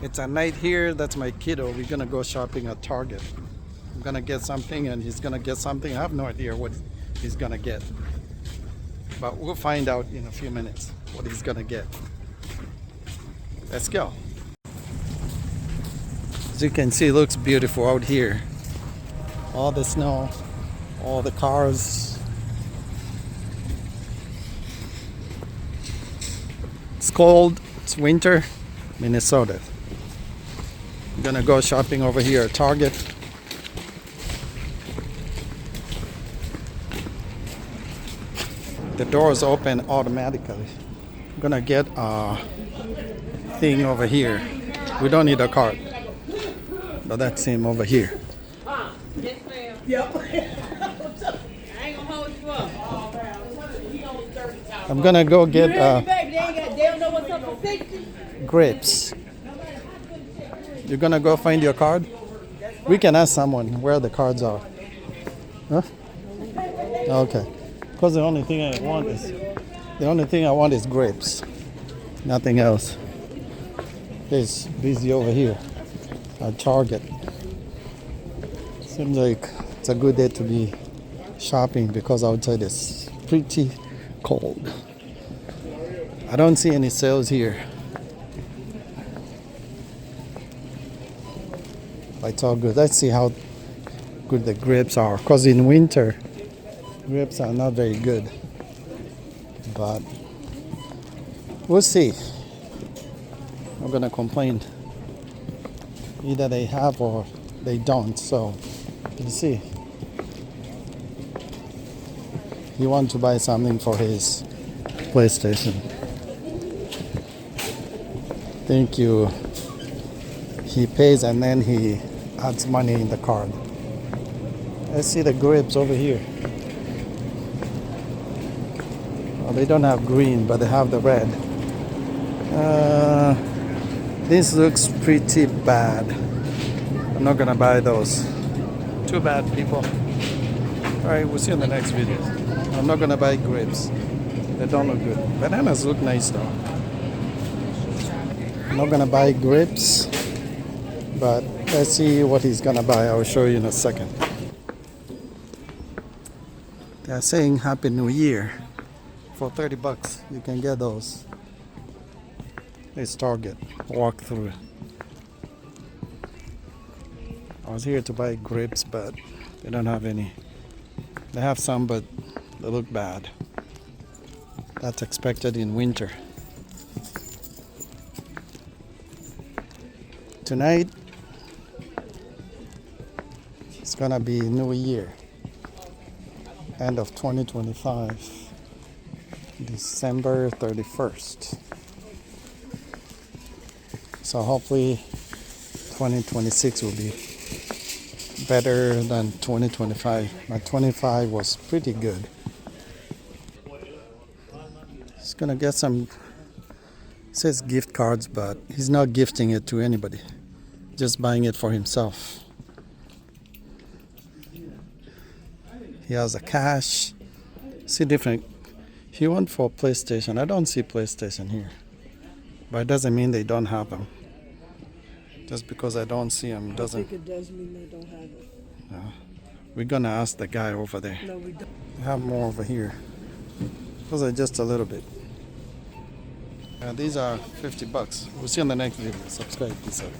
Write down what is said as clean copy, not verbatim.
It's a night here. That's my kiddo. We're gonna go shopping at Target. I'm gonna get something and he's gonna get something. I have no idea what he's gonna get. But we'll find out in a few minutes what he's gonna get. Let's go. As you can see, it looks beautiful out here. All the snow, all the cars. It's cold, it's winter, Minnesota. I'm gonna go shopping over here at Target. The doors open automatically. I'm gonna get a thing over here. We don't need a card, but that's him over here. Yep. I ain't gonna hold you up. I'm gonna go get They don't know what's up for 60. grapes. You're gonna go find your card? We can ask someone where the cards are. Huh? Okay. Because the only thing I want is grapes. Nothing else. It's busy over here at Target. Seems like it's a good day to be shopping because outside it's pretty cold. I don't see any sales here. But it's all good. Let's see how good the grapes are. Because in winter, grapes are not very good. But we'll see. I'm gonna complain. Either they have or they don't. So you see. He wants to buy something for his PlayStation. Thank you. He pays and then he adds money in the card. Let's see the grapes over here. Well, they don't have green, but they have the red. This looks pretty bad. I'm not gonna buy those. Too bad, people. Alright, we'll see you in the next video. I'm not gonna buy grapes. They don't look good. Bananas look nice though. I'm not gonna buy grapes, but let's see what he's gonna buy. I'll show you in a second. They're saying Happy New Year. For 30 bucks, you can get those. It's Target. Walk through. I was here to buy grapes, but they don't have any. They have some, but they look bad. That's expected in winter. Tonight, it's gonna be New Year. End of 2025. December 31st. So hopefully 2026 will be better than 2025. My 25 was pretty good. He's gonna get some, it says gift cards, but he's not gifting it to anybody. Just buying it for himself. He has a cash. See different. He went for PlayStation. I don't see PlayStation here. But it doesn't mean they don't have them. Just because I don't see them doesn't. I think it does mean they don't have it. We're gonna ask the guy over there. No, we don't. We have more over here. Those are just a little bit. These are 50 bucks. We'll see you on the next video. Subscribe. Peace out.